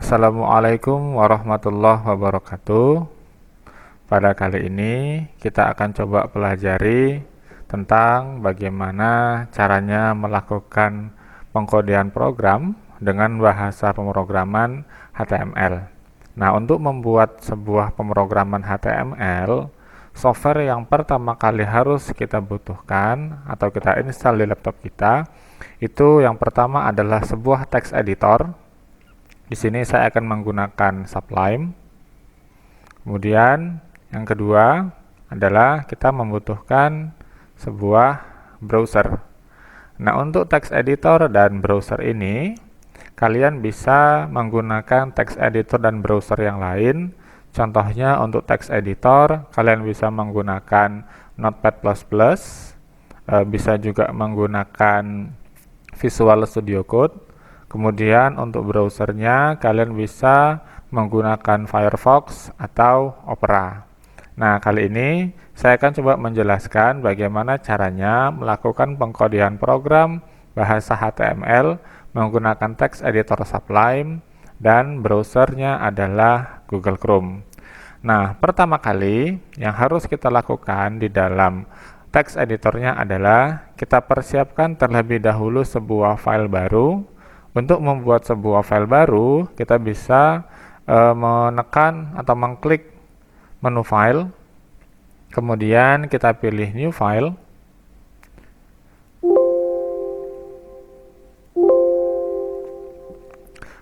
Assalamualaikum warahmatullahi wabarakatuh. Pada kali ini kita akan coba pelajari tentang bagaimana caranya melakukan pengkodean program dengan bahasa pemrograman HTML. Nah, untuk membuat sebuah pemrograman HTML, software yang pertama kali harus kita butuhkan atau kita install di laptop kita, itu yang pertama adalah sebuah text editor. Di sini saya akan menggunakan Sublime. Kemudian yang kedua adalah kita membutuhkan sebuah browser. Nah, untuk text editor dan browser ini, kalian bisa menggunakan text editor dan browser yang lain. Contohnya untuk text editor, kalian bisa menggunakan Notepad++, bisa juga menggunakan Visual Studio Code. Kemudian untuk browsernya, kalian bisa menggunakan Firefox atau Opera. Nah, kali ini saya akan coba menjelaskan bagaimana caranya melakukan pengkodean program bahasa HTML menggunakan text editor Sublime dan browsernya adalah Google Chrome. Nah, pertama kali yang harus kita lakukan di dalam text editornya adalah kita persiapkan terlebih dahulu sebuah file baru. Untuk membuat sebuah file baru, kita bisa menekan atau mengklik menu file, kemudian kita pilih new file,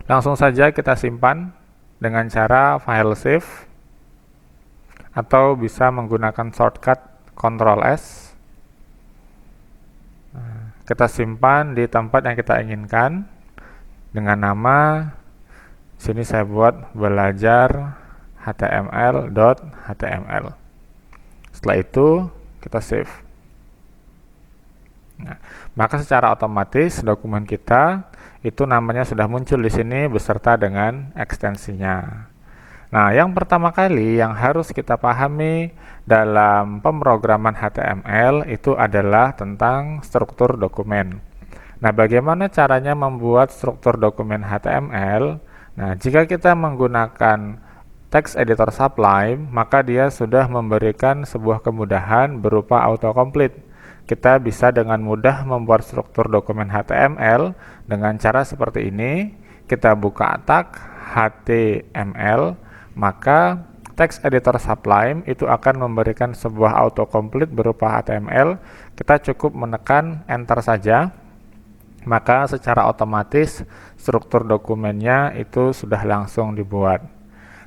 langsung saja kita simpan dengan cara file save atau bisa menggunakan shortcut Ctrl S. Kita simpan di tempat yang kita inginkan dengan nama, sini saya buat belajar html.html. Setelah itu kita save. Nah, maka secara otomatis dokumen kita itu namanya sudah muncul di sini beserta dengan ekstensinya. Nah, yang pertama kali yang harus kita pahami dalam pemrograman HTML itu adalah tentang struktur dokumen. Nah, bagaimana caranya membuat struktur dokumen HTML? Nah, jika kita menggunakan text editor Sublime, maka dia sudah memberikan sebuah kemudahan berupa autocomplete. Kita bisa dengan mudah membuat struktur dokumen HTML dengan cara seperti ini. Kita buka tag HTML, maka text editor Sublime itu akan memberikan sebuah autocomplete berupa HTML. Kita cukup menekan enter saja, maka secara otomatis struktur dokumennya itu sudah langsung dibuat.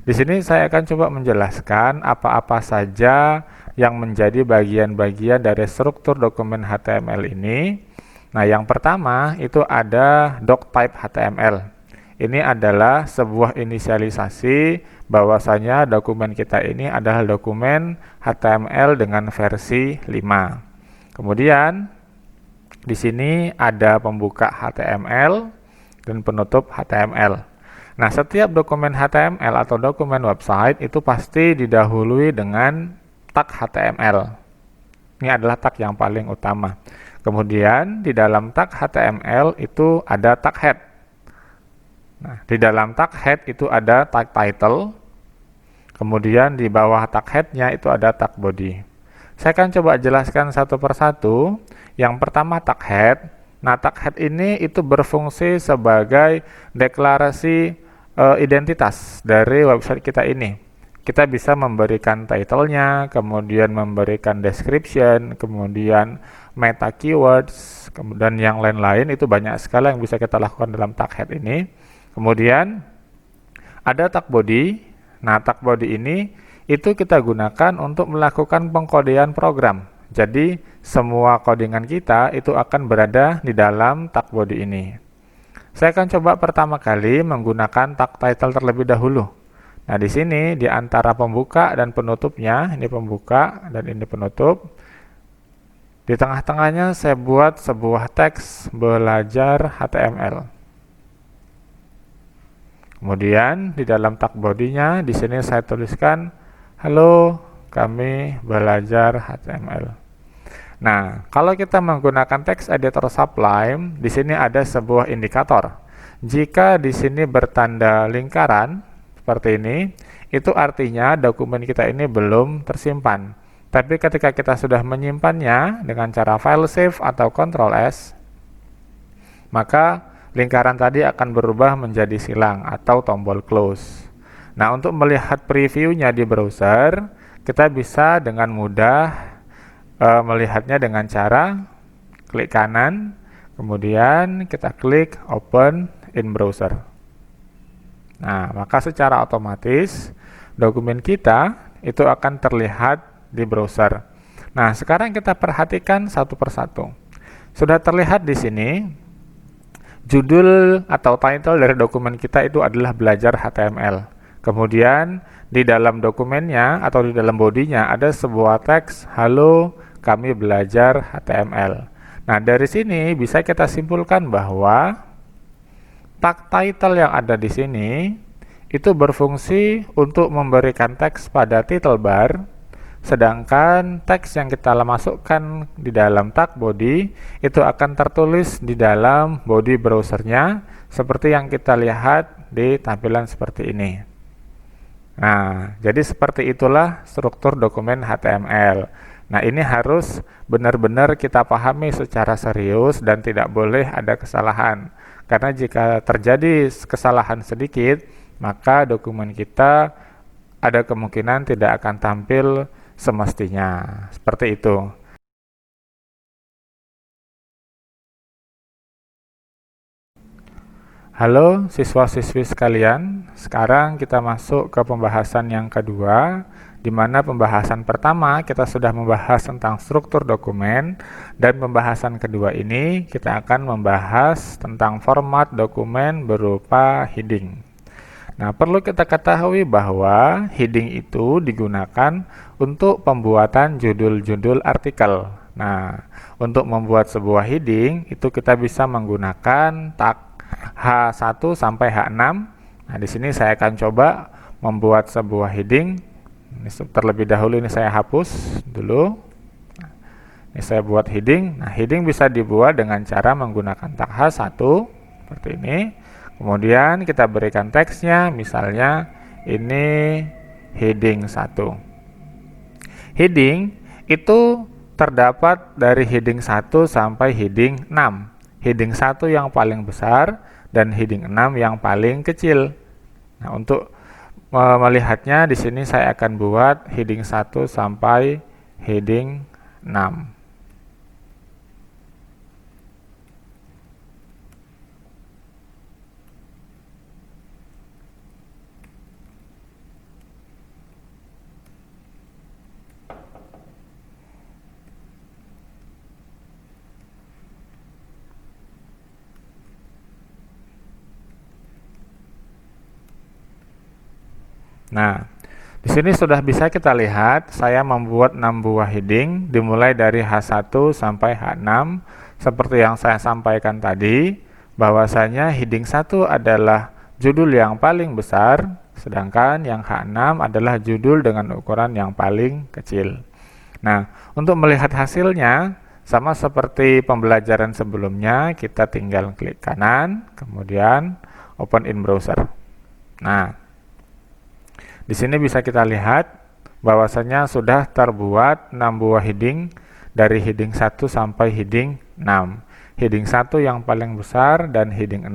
Di sini saya akan coba menjelaskan apa-apa saja yang menjadi bagian-bagian dari struktur dokumen HTML ini. Nah, yang pertama itu ada doctype HTML. Ini adalah sebuah inisialisasi bahwasanya dokumen kita ini adalah dokumen HTML dengan versi 5. Kemudian di sini ada pembuka HTML dan penutup HTML. Nah, setiap dokumen HTML atau dokumen website itu pasti didahului dengan tag HTML. Ini adalah tag yang paling utama. Kemudian di dalam tag HTML itu ada tag head. Nah, di dalam tag head itu ada tag title. Kemudian di bawah tag head-nya itu ada tag body. Saya akan coba jelaskan satu persatu. Yang pertama tag head. Nah, tag head ini itu berfungsi sebagai deklarasi identitas dari website kita ini. Kita bisa memberikan title-nya, kemudian memberikan description, kemudian meta keywords, kemudian yang lain-lain. Itu banyak sekali yang bisa kita lakukan dalam tag head ini. Kemudian ada tag body. Nah, tag body ini itu kita gunakan untuk melakukan pengkodean program. Jadi semua codingan kita itu akan berada di dalam tag body ini. Saya akan coba pertama kali menggunakan tag title terlebih dahulu. Nah, di sini di antara pembuka dan penutupnya, ini pembuka dan ini penutup. Di tengah-tengahnya saya buat sebuah teks belajar HTML. Kemudian di dalam tag body-nya di sini saya tuliskan halo, kami belajar HTML. Nah, kalau kita menggunakan text editor Sublime, di sini ada sebuah indikator. Jika di sini bertanda lingkaran seperti ini, itu artinya dokumen kita ini belum tersimpan. Tapi ketika kita sudah menyimpannya dengan cara file save atau Ctrl S, maka lingkaran tadi akan berubah menjadi silang atau tombol close. Nah, untuk melihat previewnya di browser, kita bisa dengan mudah melihatnya dengan cara klik kanan, kemudian kita klik open in browser. Nah, maka secara otomatis dokumen kita itu akan terlihat di browser. Nah, sekarang kita perhatikan satu persatu. Sudah terlihat di sini judul atau title dari dokumen kita itu adalah belajar HTML. Kemudian di dalam dokumennya atau di dalam bodinya ada sebuah teks, halo kami belajar HTML. Nah, dari sini bisa kita simpulkan bahwa tag title yang ada di sini itu berfungsi untuk memberikan teks pada title bar, sedangkan teks yang kita masukkan di dalam tag body itu akan tertulis di dalam body browsernya seperti yang kita lihat di tampilan seperti ini. Nah, jadi seperti itulah struktur dokumen HTML. Nah, ini harus benar-benar kita pahami secara serius dan tidak boleh ada kesalahan. Karena jika terjadi kesalahan sedikit, maka dokumen kita ada kemungkinan tidak akan tampil semestinya. Seperti itu. Halo siswa-siswi sekalian, sekarang kita masuk ke pembahasan yang kedua, di mana pembahasan pertama kita sudah membahas tentang struktur dokumen, dan pembahasan kedua ini kita akan membahas tentang format dokumen berupa heading. Nah, perlu kita ketahui bahwa heading itu digunakan untuk pembuatan judul-judul artikel. Nah, untuk membuat sebuah heading itu kita bisa menggunakan tag H1 sampai H6. Nah, di sini saya akan coba membuat sebuah heading. Ini terlebih dahulu ini saya hapus dulu. Ini saya buat heading. Nah, heading bisa dibuat dengan cara menggunakan tag H1 seperti ini. Kemudian kita berikan teksnya, misalnya ini heading 1. Heading itu terdapat dari heading 1 sampai heading 6. Heading 1 yang paling besar dan heading 6 yang paling kecil. Nah, untuk melihatnya di sini saya akan buat heading 1 sampai heading 6. Nah, di sini sudah bisa kita lihat saya membuat 6 buah heading dimulai dari H1 sampai H6 seperti yang saya sampaikan tadi, bahwasanya heading 1 adalah judul yang paling besar, sedangkan yang H6 adalah judul dengan ukuran yang paling kecil. Nah, untuk melihat hasilnya sama seperti pembelajaran sebelumnya, kita tinggal klik kanan, kemudian open in browser. Nah, di sini bisa kita lihat bahwasanya sudah terbuat 6 buah heading dari heading 1 sampai heading 6. Heading 1 yang paling besar dan heading 6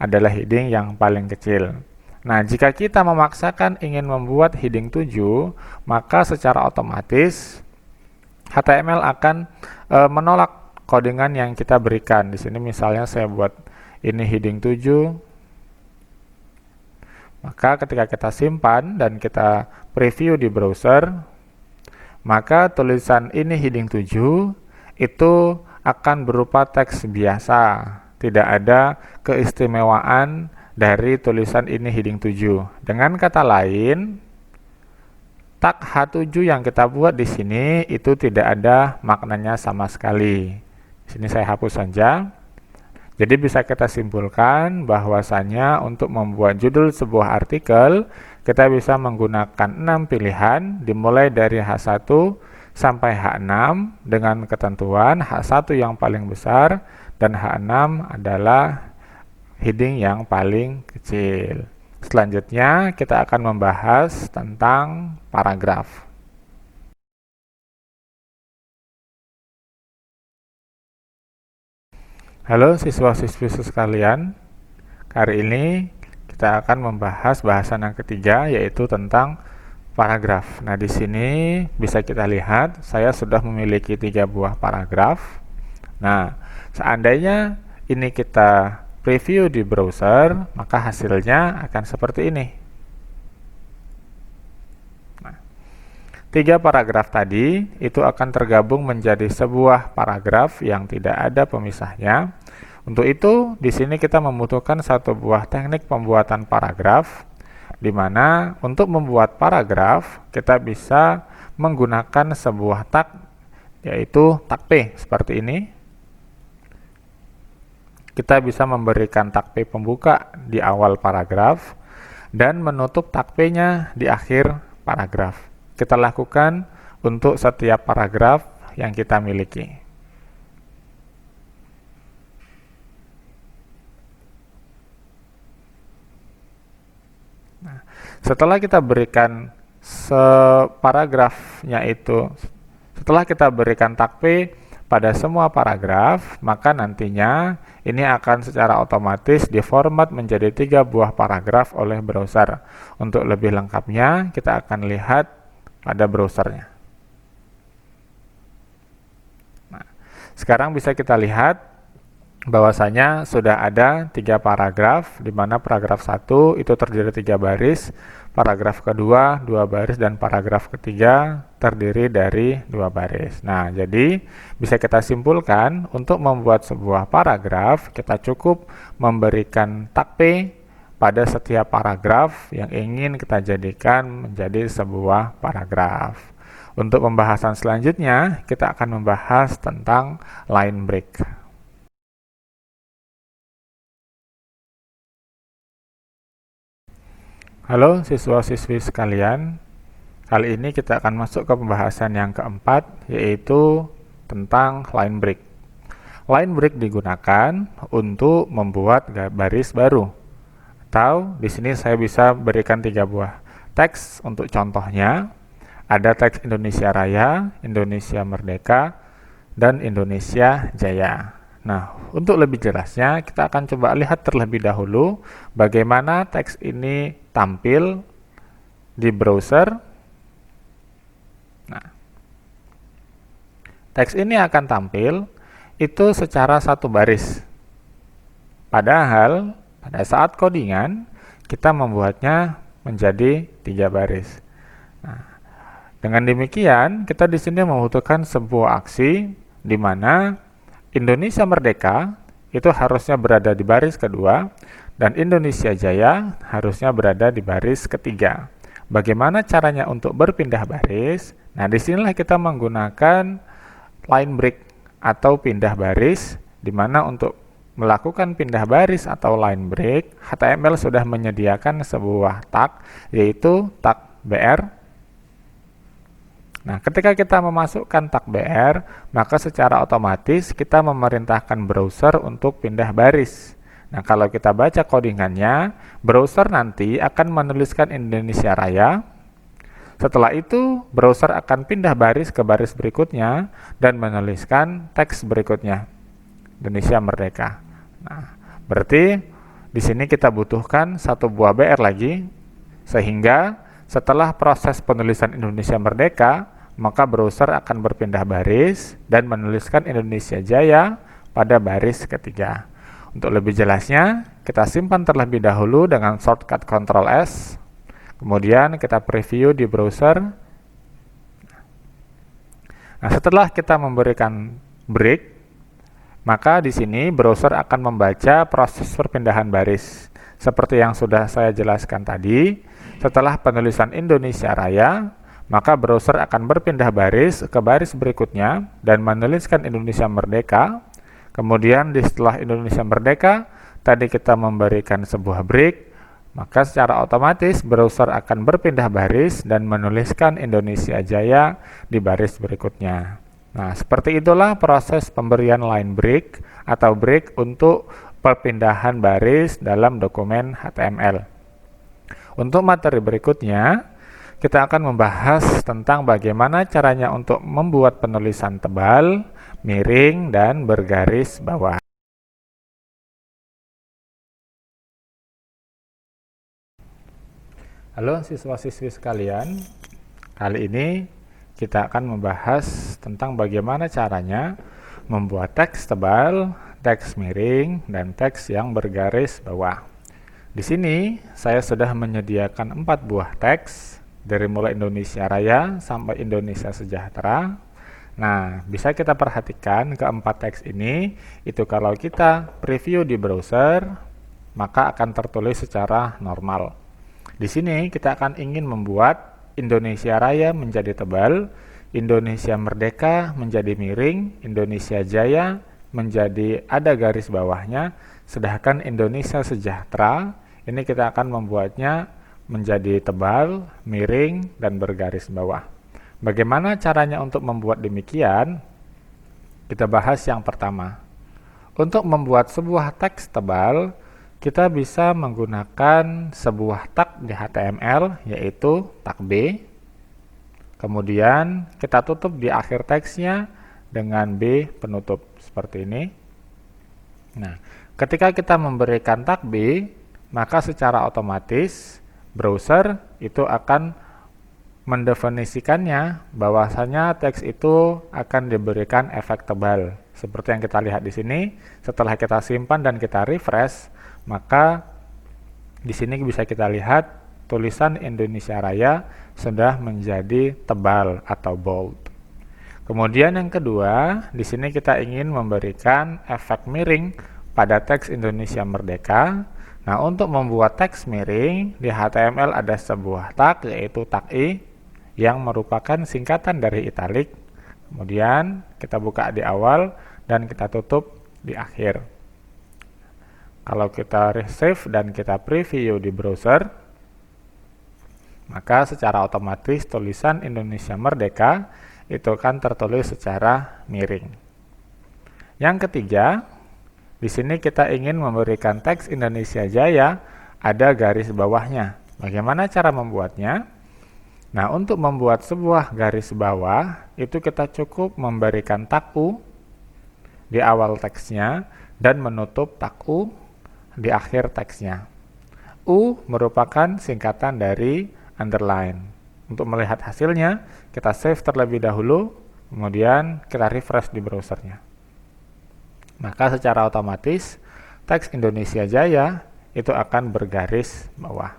adalah heading yang paling kecil. Nah, jika kita memaksakan ingin membuat heading 7, maka secara otomatis HTML akan menolak codingan yang kita berikan. Di sini misalnya saya buat ini heading 7. Maka ketika kita simpan dan kita preview di browser, maka tulisan ini heading 7 itu akan berupa teks biasa. Tidak ada keistimewaan dari tulisan ini heading 7. Dengan kata lain, tag H7 yang kita buat di sini itu tidak ada maknanya sama sekali. Di sini saya hapus saja. Jadi bisa kita simpulkan bahwasanya untuk membuat judul sebuah artikel, kita bisa menggunakan 6 pilihan dimulai dari H1 sampai H6 dengan ketentuan H1 yang paling besar dan H6 adalah heading yang paling kecil. Selanjutnya kita akan membahas tentang paragraf. Halo siswa-siswi sekalian, hari ini kita akan membahas bahasan yang ketiga, yaitu tentang paragraf. Nah, di sini bisa kita lihat saya sudah memiliki 3 buah paragraf. Nah, seandainya ini kita preview di browser, maka hasilnya akan seperti ini. Nah, 3 paragraf tadi itu akan tergabung menjadi sebuah paragraf yang tidak ada pemisahnya. Untuk itu, di sini kita membutuhkan satu buah teknik pembuatan paragraf, di mana untuk membuat paragraf kita bisa menggunakan sebuah tag, yaitu tag P seperti ini. Kita bisa memberikan tag P pembuka di awal paragraf dan menutup tag P-nya di akhir paragraf. Kita lakukan untuk setiap paragraf yang kita miliki. Nah, setelah kita berikan paragrafnya itu, setelah kita berikan tag P pada semua paragraf, maka nantinya ini akan secara otomatis diformat menjadi 3 buah paragraf oleh browser. Untuk lebih lengkapnya, kita akan lihat pada browsernya. Nah, sekarang bisa kita lihat bahwasanya sudah ada 3 paragraf, di mana paragraf 1 itu terdiri 3 baris, paragraf kedua 2 baris, dan paragraf ketiga terdiri dari 2 baris. Nah, jadi bisa kita simpulkan untuk membuat sebuah paragraf, kita cukup memberikan tag P pada setiap paragraf yang ingin kita jadikan menjadi sebuah paragraf. Untuk pembahasan selanjutnya, kita akan membahas tentang line break. Halo siswa-siswi sekalian, kali ini kita akan masuk ke pembahasan yang keempat, yaitu tentang line break. Line break digunakan untuk membuat baris baru, atau di sini saya bisa berikan 3 buah teks untuk contohnya. Ada teks Indonesia Raya, Indonesia Merdeka, dan Indonesia Jaya. Nah, untuk lebih jelasnya, kita akan coba lihat terlebih dahulu bagaimana teks ini tampil di browser. Nah, teks ini akan tampil itu secara satu baris. Padahal, pada saat codingan, kita membuatnya menjadi 3 baris. Nah, dengan demikian, kita di sini membutuhkan sebuah aksi di mana Indonesia Merdeka itu harusnya berada di baris kedua, dan Indonesia Jaya harusnya berada di baris ketiga. Bagaimana caranya untuk berpindah baris? Nah, disinilah kita menggunakan line break atau pindah baris, di mana untuk melakukan pindah baris atau line break, HTML sudah menyediakan sebuah tag, yaitu tag BR. Nah, ketika kita memasukkan tag BR, maka secara otomatis kita memerintahkan browser untuk pindah baris. Nah, kalau kita baca codingannya, browser nanti akan menuliskan Indonesia Raya. Setelah itu, browser akan pindah baris ke baris berikutnya dan menuliskan teks berikutnya, Indonesia Merdeka. Nah, berarti di sini kita butuhkan satu buah BR lagi, sehingga setelah proses penulisan Indonesia Merdeka, maka browser akan berpindah baris dan menuliskan Indonesia Jaya pada baris ketiga. Untuk lebih jelasnya, kita simpan terlebih dahulu dengan shortcut Ctrl S, kemudian kita preview di browser. Nah, setelah kita memberikan break, maka di sini browser akan membaca proses perpindahan baris. Seperti yang sudah saya jelaskan tadi, setelah penulisan Indonesia Raya, maka browser akan berpindah baris ke baris berikutnya dan menuliskan Indonesia Merdeka. Kemudian setelah Indonesia Merdeka, tadi kita memberikan sebuah break, maka secara otomatis browser akan berpindah baris dan menuliskan Indonesia Jaya di baris berikutnya. Nah, seperti itulah proses pemberian line break atau break untuk perpindahan baris dalam dokumen HTML. Untuk materi berikutnya, kita akan membahas tentang bagaimana caranya untuk membuat penulisan tebal, miring, dan bergaris bawah. Halo siswa-siswi sekalian, kali ini kita akan membahas tentang bagaimana caranya membuat teks tebal, teks miring, dan teks yang bergaris bawah. Di sini saya sudah menyediakan 4 buah teks dari mulai Indonesia Raya sampai Indonesia Sejahtera. Nah, bisa kita perhatikan keempat teks ini, itu kalau kita preview di browser, maka akan tertulis secara normal. Di sini kita akan ingin membuat Indonesia Raya menjadi tebal, Indonesia Merdeka menjadi miring, Indonesia Jaya menjadi ada garis bawahnya, sedangkan Indonesia Sejahtera ini kita akan membuatnya menjadi tebal, miring, dan bergaris bawah. Bagaimana caranya untuk membuat demikian? Kita bahas yang pertama. Untuk membuat sebuah teks tebal, kita bisa menggunakan sebuah tag di HTML, yaitu tag B. Kemudian kita tutup di akhir teksnya dengan B penutup seperti ini. Nah, ketika kita memberikan tag B, maka secara otomatis browser itu akan mendefinisikannya bahwasanya teks itu akan diberikan efek tebal. Seperti yang kita lihat di sini, setelah kita simpan dan kita refresh, maka di sini bisa kita lihat tulisan Indonesia Raya sudah menjadi tebal atau bold. Kemudian yang kedua, di sini kita ingin memberikan efek miring pada teks Indonesia Merdeka. Nah, untuk membuat teks miring di HTML ada sebuah tag, yaitu tag I yang merupakan singkatan dari italic. Kemudian kita buka di awal dan kita tutup di akhir. Kalau kita save dan kita preview di browser, maka secara otomatis tulisan Indonesia Merdeka itu akan tertulis secara miring. Yang ketiga, di sini kita ingin memberikan teks Indonesia Jaya ada garis bawahnya. Bagaimana cara membuatnya? Nah, untuk membuat sebuah garis bawah, itu kita cukup memberikan tag U di awal teksnya dan menutup tag U di akhir teksnya. U merupakan singkatan dari underline. Untuk melihat hasilnya, kita save terlebih dahulu, kemudian kita refresh di browsernya. Maka secara otomatis teks Indonesia Jaya itu akan bergaris bawah.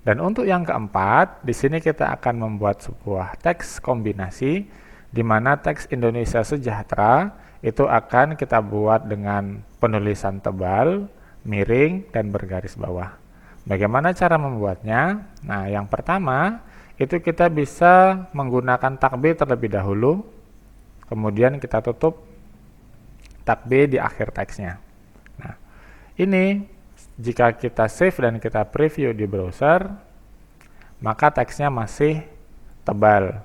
Dan untuk yang keempat, di sini kita akan membuat sebuah teks kombinasi di mana teks Indonesia Sejahtera itu akan kita buat dengan penulisan tebal, miring, dan bergaris bawah. Bagaimana cara membuatnya? Nah, yang pertama itu kita bisa menggunakan tag B terlebih dahulu, kemudian kita tutup tag B di akhir teksnya. Nah, ini jika kita save dan kita preview di browser, maka teksnya masih tebal.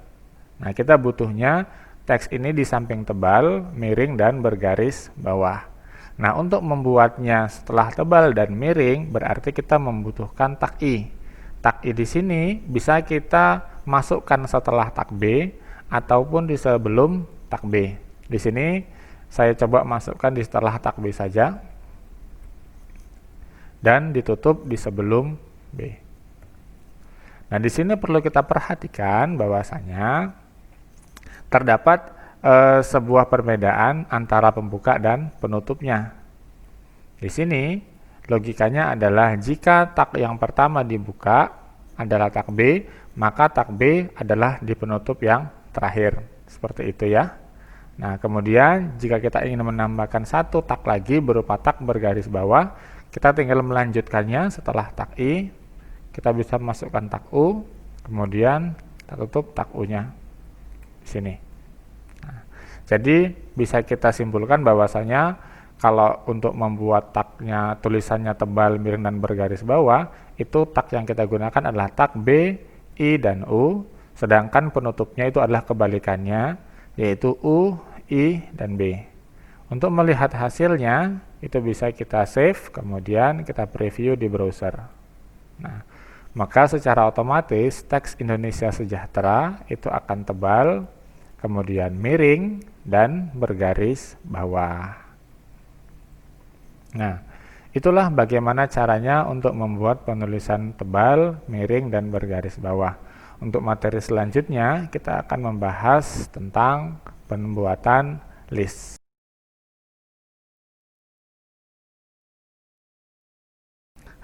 Nah, kita butuhnya teks ini di samping tebal, miring, dan bergaris bawah. Nah, untuk membuatnya setelah tebal dan miring, berarti kita membutuhkan tag I. Tag I di sini bisa kita masukkan setelah tag B, ataupun di sebelum tag B. Di sini saya coba masukkan di setelah tag B saja, dan ditutup di sebelum B. Nah, di sini perlu kita perhatikan bahwasanya terdapat sebuah perbedaan antara pembuka dan penutupnya. Di sini logikanya adalah jika tag yang pertama dibuka adalah tag B, maka tag B adalah di penutup yang terakhir. Seperti itu ya. Nah, kemudian jika kita ingin menambahkan satu tag lagi berupa tag bergaris bawah, kita tinggal melanjutkannya setelah tag I. Kita bisa masukkan tag U, kemudian kita tutup tag U-nya di sini. Nah, jadi bisa kita simpulkan bahwasanya kalau untuk membuat tagnya tulisannya tebal, miring, dan bergaris bawah, itu tag yang kita gunakan adalah tag B, I, dan U, sedangkan penutupnya itu adalah kebalikannya, yaitu U, I, dan B. Untuk melihat hasilnya, itu bisa kita save, kemudian kita preview di browser. Nah, maka secara otomatis teks Indonesia Sejahtera itu akan tebal, kemudian miring, dan bergaris bawah. Nah, itulah bagaimana caranya untuk membuat penulisan tebal, miring, dan bergaris bawah. Untuk materi selanjutnya, kita akan membahas tentang pembuatan list.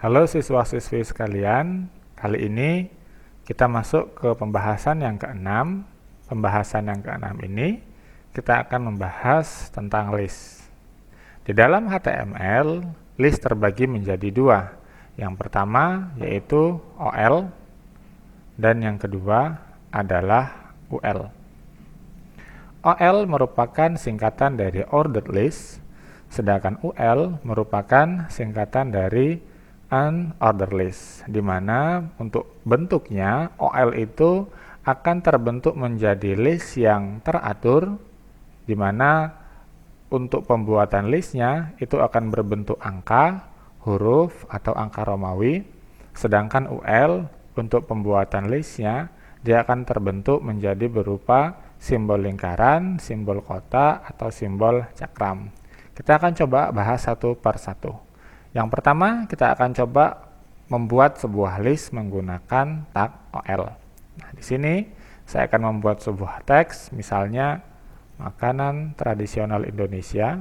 Halo siswa-siswi sekalian, kali ini kita masuk ke pembahasan yang keenam. Pembahasan yang keenam ini kita akan membahas tentang list. Di dalam HTML, list terbagi menjadi dua. Yang pertama yaitu OL dan yang kedua adalah UL. OL merupakan singkatan dari ordered list, sedangkan UL merupakan singkatan dari unordered list, di mana untuk bentuknya OL itu akan terbentuk menjadi list yang teratur, di mana untuk pembuatan listnya itu akan berbentuk angka, huruf, atau angka Romawi, sedangkan UL untuk pembuatan listnya dia akan terbentuk menjadi berupa simbol lingkaran, simbol kotak, atau simbol cakram. Kita akan coba bahas satu per satu. Yang pertama, kita akan coba membuat sebuah list menggunakan tag OL. Nah, di sini saya akan membuat sebuah teks, misalnya makanan tradisional Indonesia.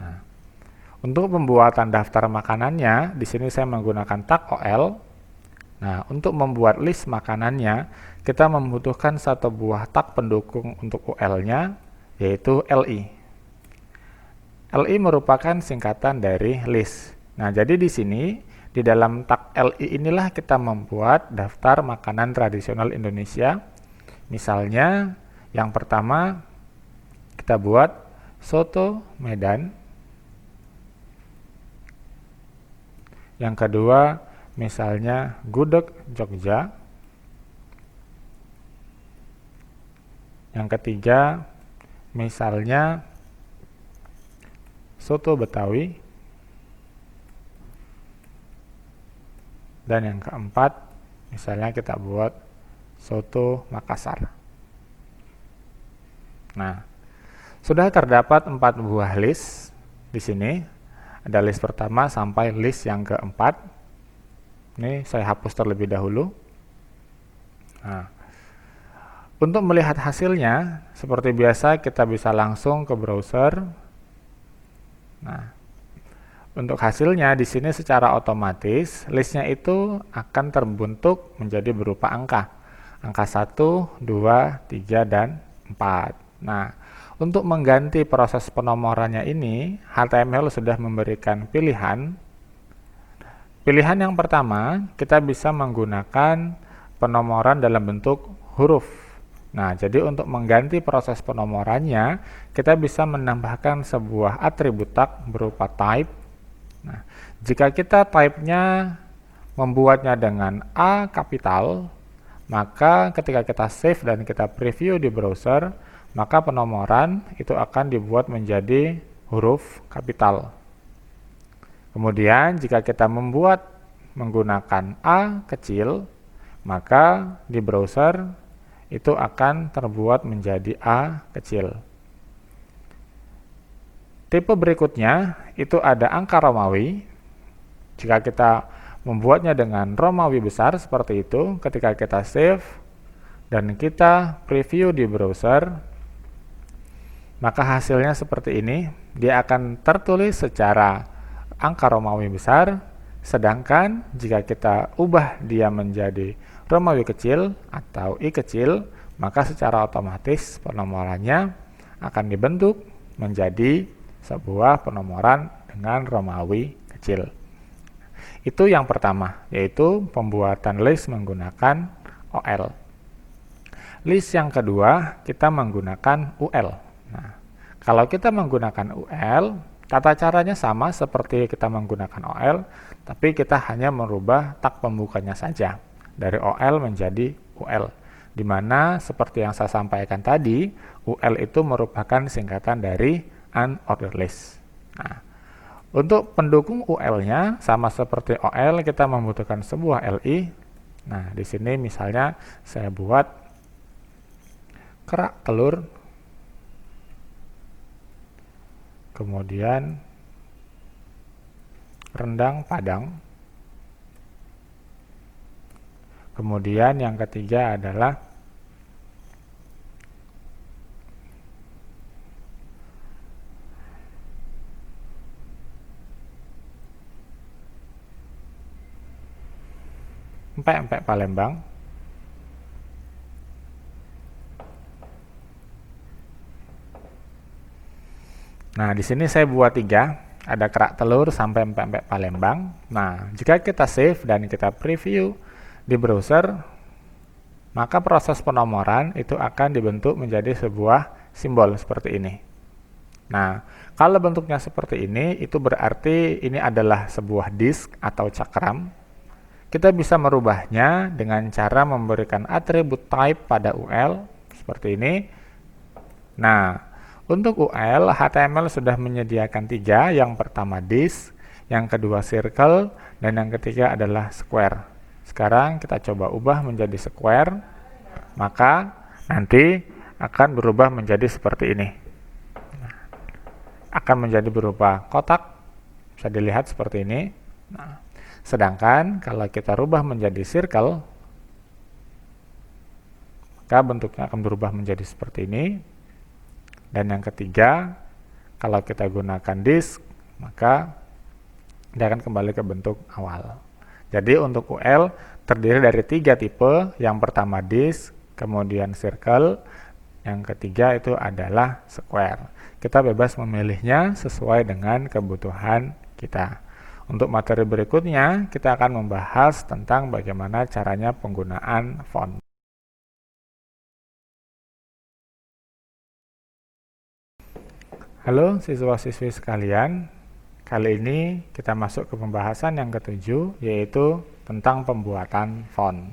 Nah, untuk pembuatan daftar makanannya, di sini saya menggunakan tag OL. Nah, untuk membuat list makanannya, kita membutuhkan satu buah tag pendukung untuk UL-nya, yaitu LI. LI merupakan singkatan dari list. Nah, jadi di sini di dalam tag LI inilah kita membuat daftar makanan tradisional Indonesia. Misalnya, yang pertama kita buat soto Medan. Yang kedua, misalnya gudeg Jogja. Yang ketiga, misalnya soto Betawi, dan yang keempat misalnya kita buat soto Makassar. Nah, sudah terdapat 4 buah list di sini. Ada list pertama sampai list yang keempat. Ini saya hapus terlebih dahulu. Nah, untuk melihat hasilnya, seperti biasa kita bisa langsung ke browser. Nah, untuk hasilnya di sini secara otomatis listnya itu akan terbentuk menjadi berupa angka. Angka 1, 2, 3, dan 4. Nah, untuk mengganti proses penomorannya ini, HTML sudah memberikan pilihan. Pilihan yang pertama, kita bisa menggunakan penomoran dalam bentuk huruf. Nah, jadi untuk mengganti proses penomorannya, kita bisa menambahkan sebuah atribut tag berupa type. Nah, jika kita type-nya membuatnya dengan A kapital, maka ketika kita save dan kita preview di browser, maka penomoran itu akan dibuat menjadi huruf kapital. Kemudian, jika kita membuat menggunakan A kecil, maka di browser itu akan terbuat menjadi A kecil. Tipe berikutnya itu ada angka Romawi. Jika kita membuatnya dengan Romawi besar seperti itu, ketika kita save dan kita preview di browser, maka hasilnya seperti ini. Dia akan tertulis secara angka Romawi besar, sedangkan jika kita ubah dia menjadi Romawi kecil atau I kecil, maka secara otomatis penomorannya akan dibentuk menjadi sebuah penomoran dengan Romawi kecil. Itu yang pertama, yaitu pembuatan list menggunakan OL. List yang kedua, kita menggunakan UL. Nah, kalau kita menggunakan UL, tata caranya sama seperti kita menggunakan OL, tapi kita hanya merubah tag pembukanya saja dari OL menjadi UL. di mana seperti yang saya sampaikan tadi, UL itu merupakan singkatan dari unordered list. Nah, untuk pendukung UL-nya sama seperti OL, kita membutuhkan sebuah LI. Nah, di sini misalnya saya buat kerak telur, kemudian rendang Padang, kemudian yang ketiga adalah empek-empek Palembang. Nah, di sini saya buat 3, ada kerak telur sampai empek-empek Palembang. Nah, jika kita save dan kita preview di browser, maka proses penomoran itu akan dibentuk menjadi sebuah simbol seperti ini. Nah, kalau bentuknya seperti ini, itu berarti ini adalah sebuah disk atau cakram. Kita bisa merubahnya dengan cara memberikan atribut type pada UL, seperti ini. Nah, untuk UL, HTML sudah menyediakan 3, yang pertama disk, yang kedua circle, dan yang ketiga adalah square. Sekarang kita coba ubah menjadi square, maka nanti akan berubah menjadi seperti ini. Akan menjadi berupa kotak, bisa dilihat seperti ini. Nah, sedangkan kalau kita rubah menjadi circle, maka bentuknya akan berubah menjadi seperti ini. Dan yang ketiga, kalau kita gunakan disk, maka dia akan kembali ke bentuk awal. Jadi untuk UL terdiri dari 3 tipe. Yang pertama disk, kemudian circle, yang ketiga itu adalah square. Kita bebas memilihnya sesuai dengan kebutuhan kita. Untuk materi berikutnya, kita akan membahas tentang bagaimana caranya penggunaan font. Halo siswa-siswi sekalian, kali ini kita masuk ke pembahasan yang ketujuh, yaitu tentang pembuatan font.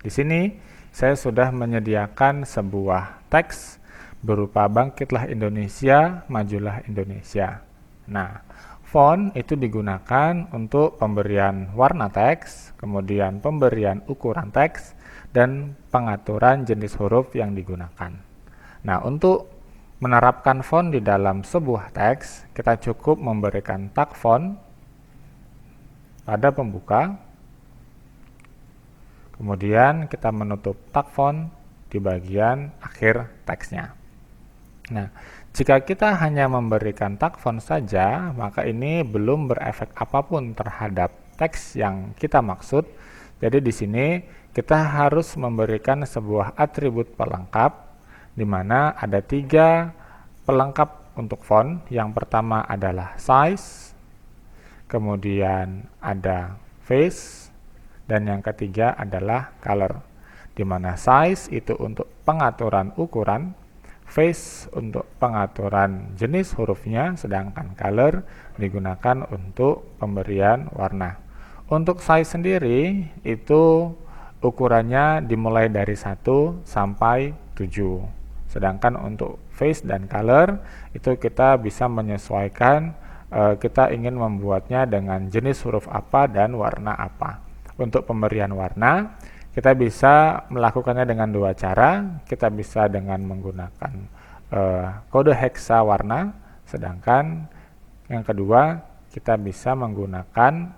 Di sini saya sudah menyediakan sebuah teks berupa Bangkitlah Indonesia, Majulah Indonesia. Nah, font itu digunakan untuk pemberian warna teks, kemudian pemberian ukuran teks, dan pengaturan jenis huruf yang digunakan. Nah, untuk menerapkan font di dalam sebuah teks, kita cukup memberikan tag font pada pembuka, kemudian kita menutup tag font di bagian akhir teksnya. Nah, jika kita hanya memberikan tag font saja, maka ini belum berefek apapun terhadap teks yang kita maksud. Jadi di sini kita harus memberikan sebuah atribut pelengkap, di mana ada 3 pelengkap untuk font. Yang pertama adalah size, kemudian ada face, dan yang ketiga adalah color. Di mana size itu untuk pengaturan ukuran, face untuk pengaturan jenis hurufnya, sedangkan color digunakan untuk pemberian warna. Untuk size sendiri itu ukurannya dimulai dari 1 sampai 7. Sedangkan untuk face dan color itu kita bisa menyesuaikan, kita ingin membuatnya dengan jenis huruf apa dan warna apa. Untuk pemberian warna, kita bisa melakukannya dengan 2 cara. Kita bisa dengan menggunakan kode heksa warna, sedangkan yang kedua kita bisa menggunakan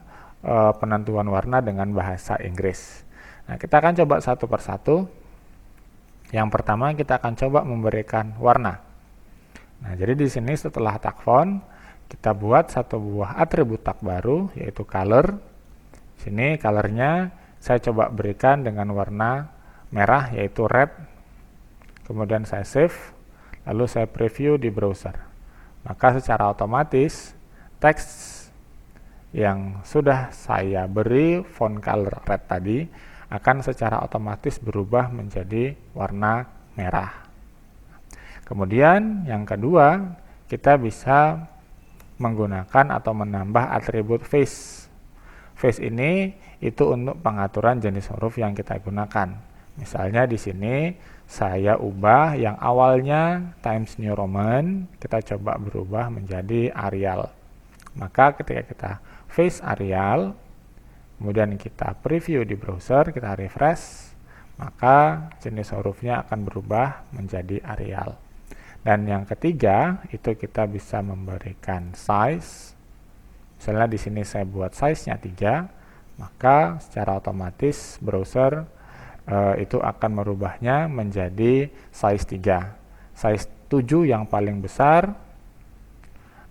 penentuan warna dengan bahasa Inggris. Nah, kita akan coba satu persatu. Yang pertama kita akan coba memberikan warna. Nah, jadi di sini setelah tag font, kita buat satu buah atribut tag baru, yaitu color. Sini colornya saya coba berikan dengan warna merah, yaitu red. Kemudian saya save, lalu saya preview di browser. Maka secara otomatis teks yang sudah saya beri font color red tadi akan secara otomatis berubah menjadi warna merah. Kemudian yang kedua, kita bisa menggunakan atau menambah atribut face. Face ini itu untuk pengaturan jenis huruf yang kita gunakan. Misalnya di sini saya ubah yang awalnya Times New Roman, kita coba berubah menjadi Arial. Maka ketika kita paste Arial, kemudian kita preview di browser, kita refresh, maka jenis hurufnya akan berubah menjadi Arial. Dan yang ketiga, itu kita bisa memberikan size. Misalnya di sini saya buat size-nya 3, maka secara otomatis browser itu akan merubahnya menjadi size 3. Size 7 yang paling besar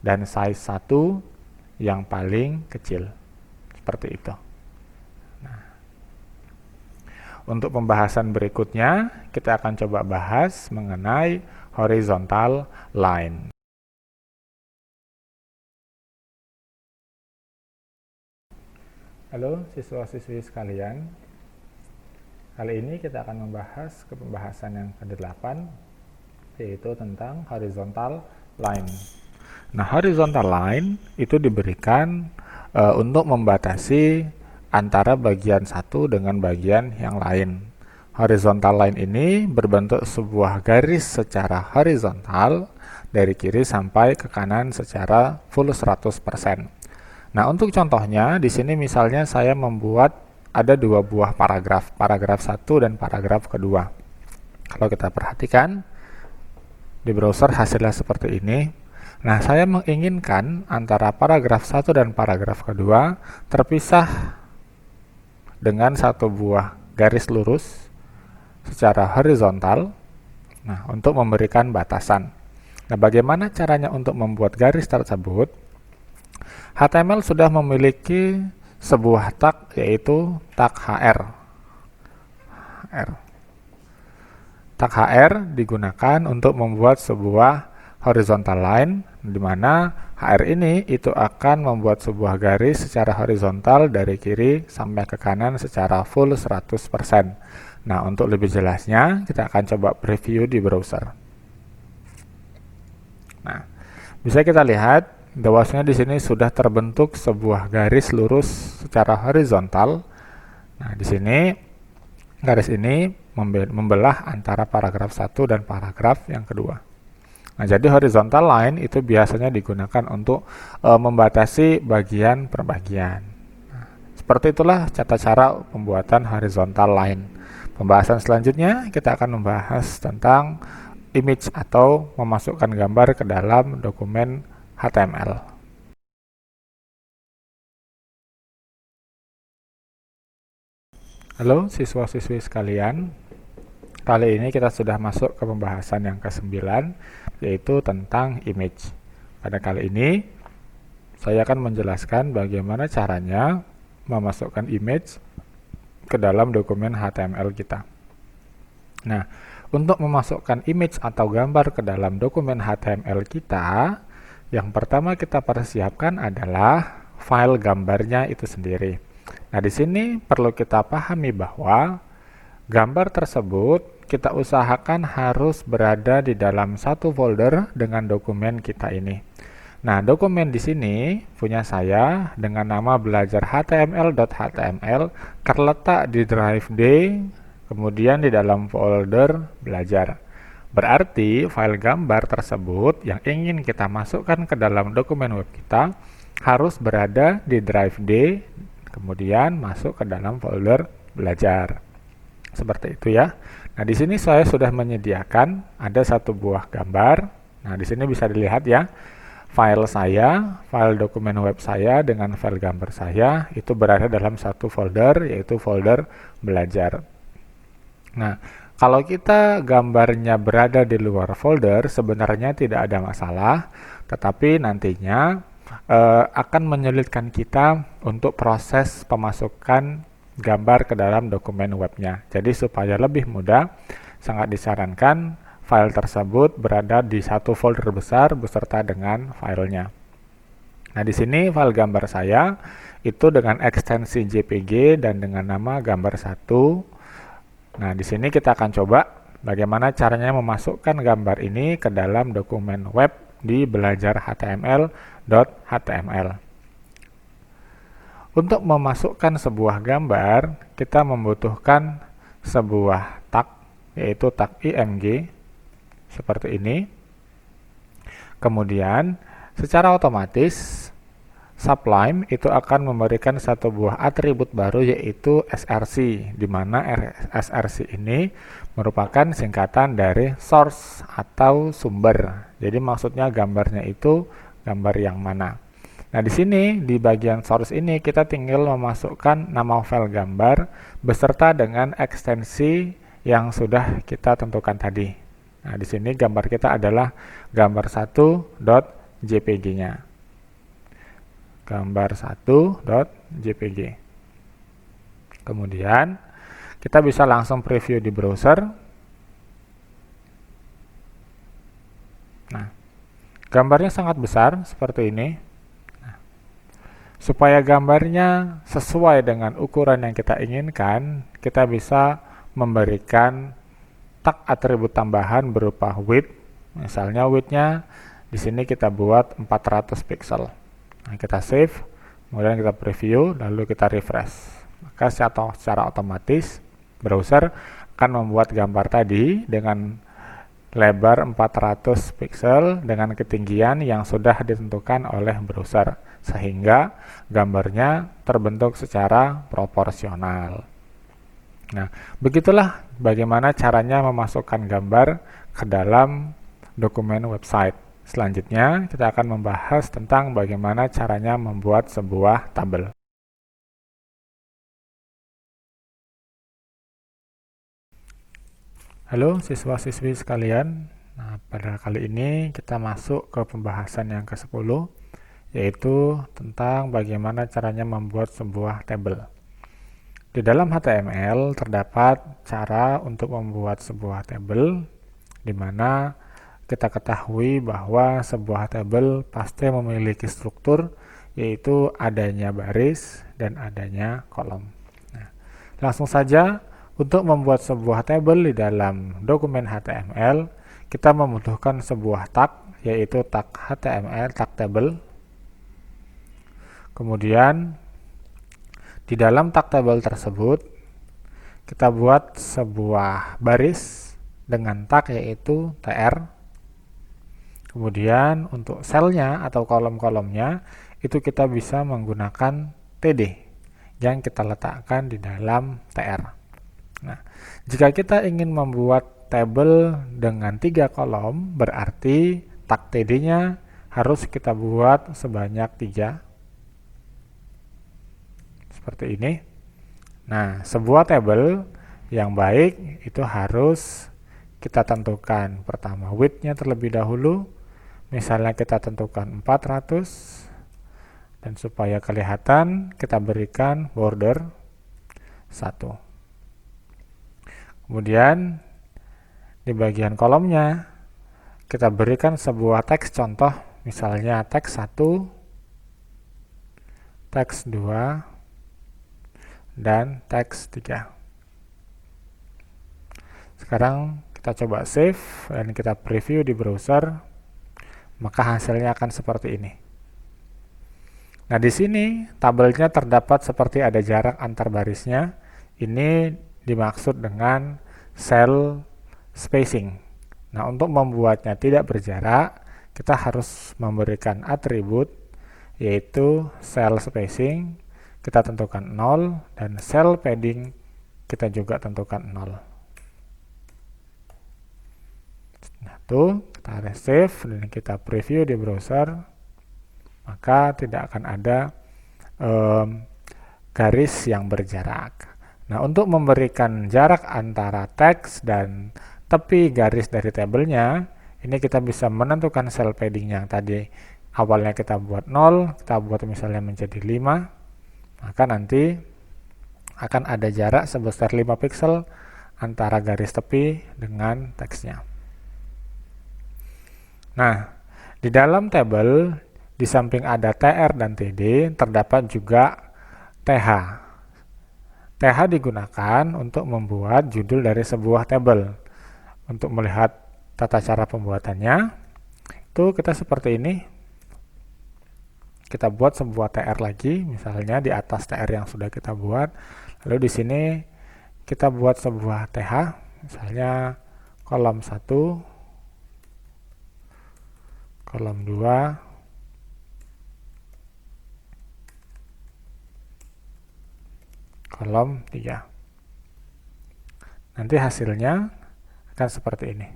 dan size 1 yang paling kecil. Seperti itu. Nah, untuk pembahasan berikutnya, kita akan coba bahas mengenai horizontal line. Halo siswa-siswi sekalian, kali ini kita akan membahas ke pembahasan yang ke-8, yaitu tentang horizontal line. Nah, horizontal line itu diberikan untuk membatasi antara bagian satu dengan bagian yang lain. Horizontal line ini berbentuk sebuah garis secara horizontal dari kiri sampai ke kanan secara full 100%. Nah, untuk contohnya di sini misalnya saya membuat ada 2 buah paragraf, paragraf 1 dan paragraf kedua. Kalau kita perhatikan di browser hasilnya seperti ini. Nah, saya menginginkan antara paragraf 1 dan paragraf kedua terpisah dengan 1 buah garis lurus secara horizontal. Nah, untuk memberikan batasan. Nah, bagaimana caranya untuk membuat garis tersebut? HTML sudah memiliki sebuah tag, yaitu tag HR. Tag HR digunakan untuk membuat sebuah horizontal line, di mana HR ini itu akan membuat sebuah garis secara horizontal dari kiri sampai ke kanan secara full 100%. Nah, untuk lebih jelasnya, kita akan coba preview di browser. Nah, bisa kita lihat bahwasanya di sini sudah terbentuk sebuah garis lurus secara horizontal. Nah, di sini garis ini membelah antara paragraf 1 dan paragraf yang kedua. Nah, jadi horizontal line itu biasanya digunakan untuk membatasi bagian per bagian. Nah, seperti itulah tata cara pembuatan horizontal line. Pembahasan selanjutnya kita akan membahas tentang image atau memasukkan gambar ke dalam dokumen HTML. Halo siswa-siswi sekalian, kali ini kita sudah masuk ke pembahasan yang ke-9, yaitu tentang image. Pada kali ini, saya akan menjelaskan bagaimana caranya memasukkan image ke dalam dokumen HTML kita. Nah, untuk memasukkan image atau gambar ke dalam dokumen HTML kita, yang pertama kita persiapkan adalah file gambarnya itu sendiri. Nah, di sini perlu kita pahami bahwa gambar tersebut kita usahakan harus berada di dalam satu folder dengan dokumen kita ini. Nah, dokumen di sini punya saya dengan nama belajar html.html terletak di drive D, kemudian di dalam folder belajar. Berarti file gambar tersebut yang ingin kita masukkan ke dalam dokumen web kita harus berada di drive D, kemudian masuk ke dalam folder belajar. Seperti itu ya. Nah, di sini saya sudah menyediakan ada 1 buah gambar. Nah, di sini bisa dilihat ya. File saya, file dokumen web saya dengan file gambar saya itu berada dalam satu folder, yaitu folder belajar. Nah, kalau kita gambarnya berada di luar folder, sebenarnya tidak ada masalah, tetapi nantinya akan menyulitkan kita untuk proses pemasukan gambar ke dalam dokumen webnya. Jadi supaya lebih mudah, sangat disarankan file tersebut berada di satu folder besar beserta dengan filenya. Nah, di sini file gambar saya itu dengan ekstensi JPG dan dengan nama gambar 1. Nah, di sini kita akan coba bagaimana caranya memasukkan gambar ini ke dalam dokumen web di belajar html.html. Untuk memasukkan sebuah gambar, kita membutuhkan sebuah tag, yaitu tag img seperti ini. Kemudian secara otomatis Sublime itu akan memberikan satu buah atribut baru, yaitu src, di mana src ini merupakan singkatan dari source atau sumber. Jadi maksudnya gambarnya itu gambar yang mana. Nah, di sini di bagian source ini kita tinggal memasukkan nama file gambar beserta dengan ekstensi yang sudah kita tentukan tadi. Nah, di sini gambar kita adalah gambar1.jpg-nya. Gambar1.jpg. Kemudian kita bisa langsung preview di browser. Nah, gambarnya sangat besar seperti ini. Nah, supaya gambarnya sesuai dengan ukuran yang kita inginkan, kita bisa memberikan tag atribut tambahan berupa width. Misalnya width-nya di sini kita buat 400 pixel. Nah, kita save, kemudian kita preview, lalu kita refresh. Maka secara otomatis browser akan membuat gambar tadi dengan lebar 400 pixel dengan ketinggian yang sudah ditentukan oleh browser, sehingga gambarnya terbentuk secara proporsional. Nah, begitulah bagaimana caranya memasukkan gambar ke dalam dokumen website. Selanjutnya, kita akan membahas tentang bagaimana caranya membuat sebuah tabel. Halo siswa-siswi sekalian, nah, pada kali ini kita masuk ke pembahasan yang ke-10, yaitu tentang bagaimana caranya membuat sebuah tabel. Di dalam HTML terdapat cara untuk membuat sebuah tabel, di mana kita ketahui bahwa sebuah tabel pasti memiliki struktur, yaitu adanya baris dan adanya kolom. Nah, langsung saja, untuk membuat sebuah tabel di dalam dokumen HTML, kita membutuhkan sebuah tag, yaitu tag HTML, tag table. Kemudian, di dalam tag table tersebut, kita buat sebuah baris dengan tag yaitu tr. Kemudian untuk selnya atau kolom-kolomnya itu kita bisa menggunakan td yang kita letakkan di dalam tr. Nah, jika kita ingin membuat tabel dengan 3 kolom, berarti tag td-nya harus kita buat sebanyak 3. Seperti ini. Nah, sebuah tabel yang baik itu harus kita tentukan pertama width-nya terlebih dahulu. Misalnya kita tentukan 400, dan supaya kelihatan kita berikan border 1. Kemudian di bagian kolomnya kita berikan sebuah teks contoh, misalnya teks 1, teks 2, dan teks 3. Sekarang kita coba save dan kita preview di browser. Maka hasilnya akan seperti ini. Nah, di sini tabelnya terdapat seperti ada jarak antar barisnya. Ini dimaksud dengan cell spacing. Nah, untuk membuatnya tidak berjarak, kita harus memberikan atribut yaitu cell spacing. Kita tentukan 0 dan cell padding kita juga tentukan 0. Nah, tuh kita save dan kita preview di browser, maka tidak akan ada garis yang berjarak. Nah, untuk memberikan jarak antara teks dan tepi garis dari tabelnya, ini kita bisa menentukan cell padding yang tadi awalnya kita buat 0, kita buat misalnya menjadi 5, maka nanti akan ada jarak sebesar 5 pixel antara garis tepi dengan teksnya. Nah, di dalam tabel, di samping ada tr dan td, terdapat juga th. Th digunakan untuk membuat judul dari sebuah tabel. Untuk melihat tata cara pembuatannya, itu kita seperti ini. Kita buat sebuah tr lagi, misalnya di atas tr yang sudah kita buat. Lalu di sini kita buat sebuah TH, misalnya kolom 1, kolom 2, kolom 3. Nanti hasilnya akan seperti ini.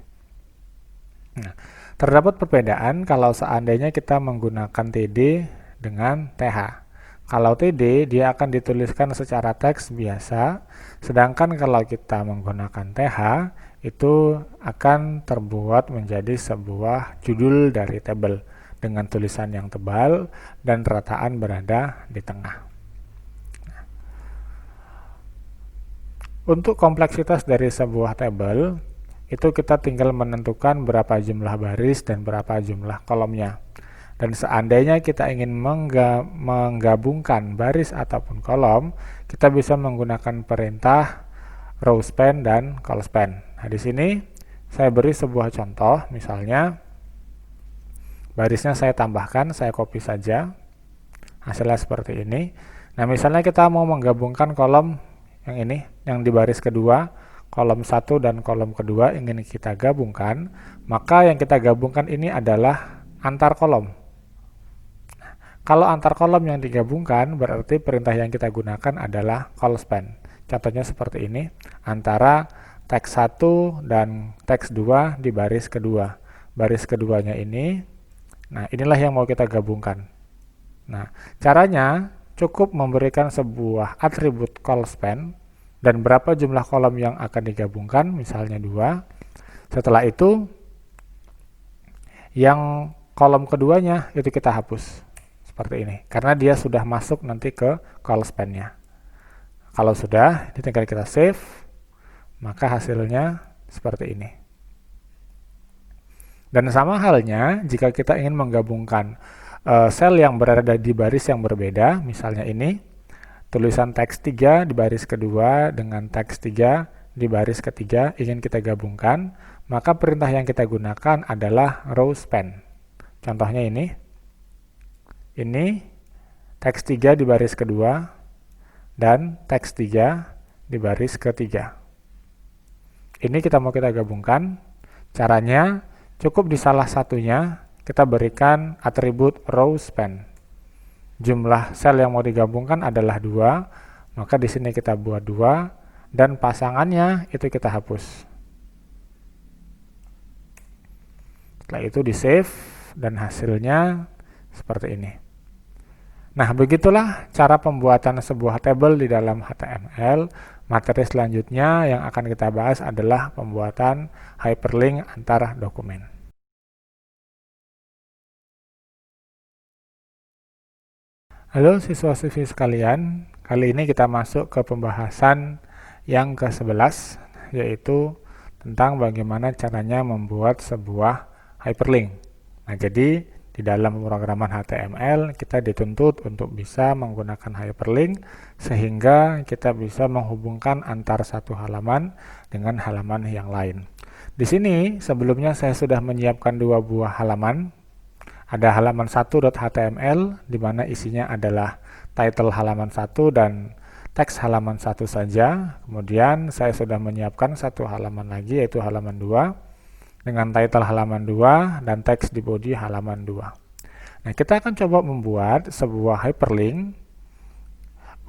Nah, terdapat perbedaan kalau seandainya kita menggunakan TD dengan TH. Kalau TD, dia akan dituliskan secara teks biasa, sedangkan kalau kita menggunakan TH, itu akan terbuat menjadi sebuah judul dari tabel dengan tulisan yang tebal dan rataan berada di tengah. Untuk kompleksitas dari sebuah tabel, itu kita tinggal menentukan berapa jumlah baris dan berapa jumlah kolomnya. Dan seandainya kita ingin menggabungkan baris ataupun kolom, kita bisa menggunakan perintah row span dan col span. Nah, di sini saya beri sebuah contoh, misalnya barisnya saya tambahkan, saya copy saja. Hasilnya seperti ini. Nah, misalnya kita mau menggabungkan kolom yang ini, yang di baris kedua, kolom 1 dan kolom kedua ingin kita gabungkan, maka yang kita gabungkan ini adalah antar kolom. Nah, kalau antar kolom yang digabungkan, berarti perintah yang kita gunakan adalah col span. Contohnya seperti ini, antara teks 1 dan teks 2 di baris kedua. Baris keduanya ini, nah inilah yang mau kita gabungkan. Nah, caranya cukup memberikan sebuah atribut col span dan berapa jumlah kolom yang akan digabungkan, misalnya 2. Setelah itu, yang kolom keduanya itu kita hapus seperti ini, karena dia sudah masuk nanti ke col span-nya. Kalau sudah, ini tinggal kita save, maka hasilnya seperti ini. Dan sama halnya jika kita ingin menggabungkan sel yang berada di baris yang berbeda, misalnya ini, tulisan teks 3 di baris kedua dengan teks 3 di baris ketiga ingin kita gabungkan, maka perintah yang kita gunakan adalah row span. Contohnya ini teks 3 di baris kedua dan teks 3 di baris ketiga. Ini kita mau kita gabungkan. Caranya cukup di salah satunya kita berikan atribut row span. Jumlah sel yang mau digabungkan adalah 2, maka di sini kita buat 2 dan pasangannya itu kita hapus. Setelah itu di save dan hasilnya seperti ini. Nah, begitulah cara pembuatan sebuah tabel di dalam HTML. Materi selanjutnya yang akan kita bahas adalah pembuatan hyperlink antar dokumen. Halo siswa-siswi sekalian, kali ini kita masuk ke pembahasan yang ke-11, yaitu tentang bagaimana caranya membuat sebuah hyperlink. Nah, jadi di dalam pemrograman HTML kita dituntut untuk bisa menggunakan hyperlink sehingga kita bisa menghubungkan antara satu halaman dengan halaman yang lain. Di sini sebelumnya saya sudah menyiapkan 2 buah halaman. Ada halaman 1.html di mana isinya adalah title halaman 1 dan teks halaman 1 saja. Kemudian saya sudah menyiapkan satu halaman lagi yaitu halaman 2 dengan title halaman 2 dan teks di body halaman 2. Nah, kita akan coba membuat sebuah hyperlink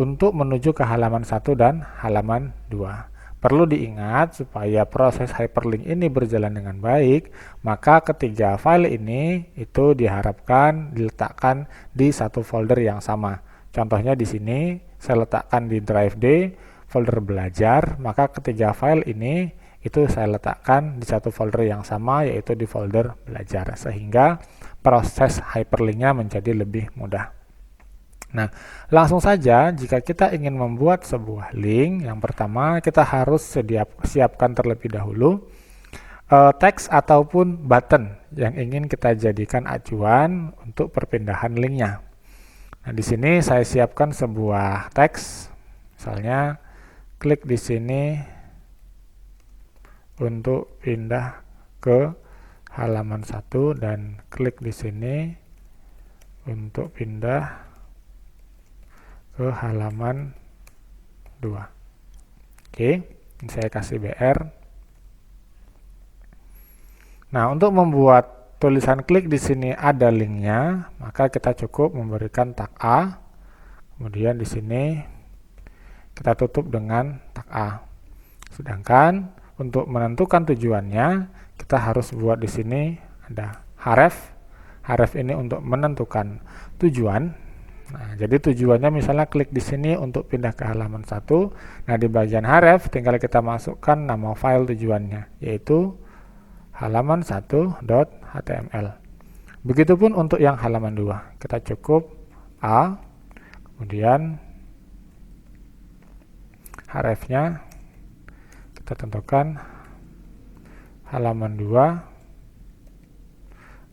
untuk menuju ke halaman 1 dan halaman 2. Perlu diingat supaya proses hyperlink ini berjalan dengan baik, maka ketiga file ini itu diharapkan diletakkan di satu folder yang sama. Contohnya di sini saya letakkan di drive D, folder belajar, maka ketiga file ini itu saya letakkan di satu folder yang sama yaitu di folder belajar sehingga proses hyperlinknya menjadi lebih mudah. Nah, langsung saja jika kita ingin membuat sebuah link, yang pertama kita harus siapkan terlebih dahulu teks ataupun button yang ingin kita jadikan acuan untuk perpindahan linknya. Nah, di sini saya siapkan sebuah teks, misalnya klik di sini untuk pindah ke halaman 1 dan klik di sini untuk pindah ke halaman 2. Oke, ini saya kasih BR. Nah, untuk membuat tulisan klik di sini ada linknya, maka kita cukup memberikan tag A. Kemudian di sini kita tutup dengan tag A. Sedangkan untuk menentukan tujuannya, kita harus buat di sini ada href. Href ini untuk menentukan tujuan. Nah, jadi tujuannya misalnya klik di sini untuk pindah ke halaman 1. Nah, di bagian href tinggal kita masukkan nama file tujuannya, yaitu halaman 1.html. Begitupun untuk yang halaman 2. Kita cukup A, kemudian hrefnya kita tentukan halaman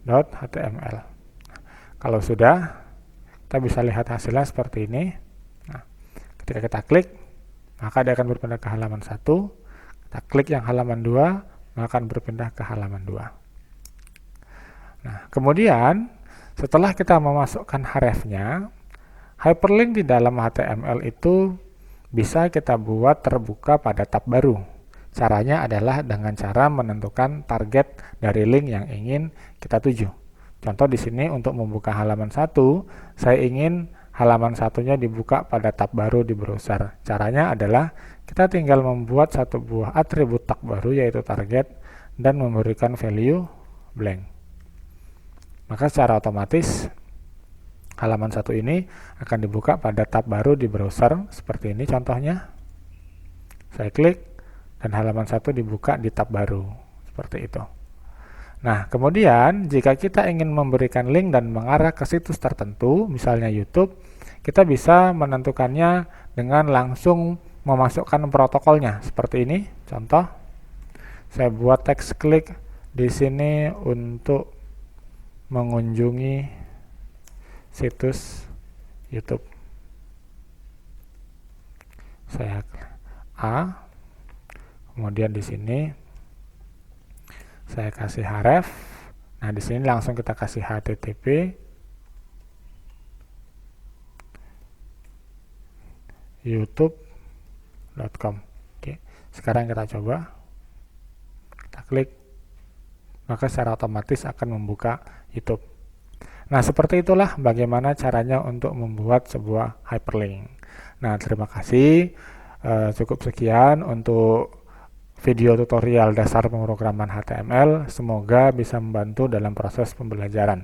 2.html. Kalau sudah, kita bisa lihat hasilnya seperti ini. Nah, ketika kita klik, maka dia akan berpindah ke halaman 1. Kita klik yang halaman 2, maka akan berpindah ke halaman 2. Nah, kemudian setelah kita memasukkan hrefnya, hyperlink di dalam HTML itu bisa kita buat terbuka pada tab baru. Caranya adalah dengan cara menentukan target dari link yang ingin kita tuju. Contoh di sini untuk membuka halaman 1, saya ingin halaman satunya dibuka pada tab baru di browser. Caranya adalah kita tinggal membuat satu buah atribut tag baru yaitu target dan memberikan value blank. Maka secara otomatis halaman 1 ini akan dibuka pada tab baru di browser seperti ini contohnya. Saya klik dan halaman 1 dibuka di tab baru seperti itu. Nah, kemudian jika kita ingin memberikan link dan mengarah ke situs tertentu, misalnya YouTube, kita bisa menentukannya dengan langsung memasukkan protokolnya seperti ini. Contoh, saya buat teks klik di sini untuk mengunjungi situs YouTube. Saya A, kemudian di sini saya kasih href. Nah, di sini langsung kita kasih http youtube.com. Oke, sekarang kita coba. Kita klik, maka secara otomatis akan membuka YouTube. Nah, seperti itulah bagaimana caranya untuk membuat sebuah hyperlink. Nah, terima kasih. Cukup sekian untuk video tutorial dasar pemrograman HTML. Semoga bisa membantu dalam proses pembelajaran.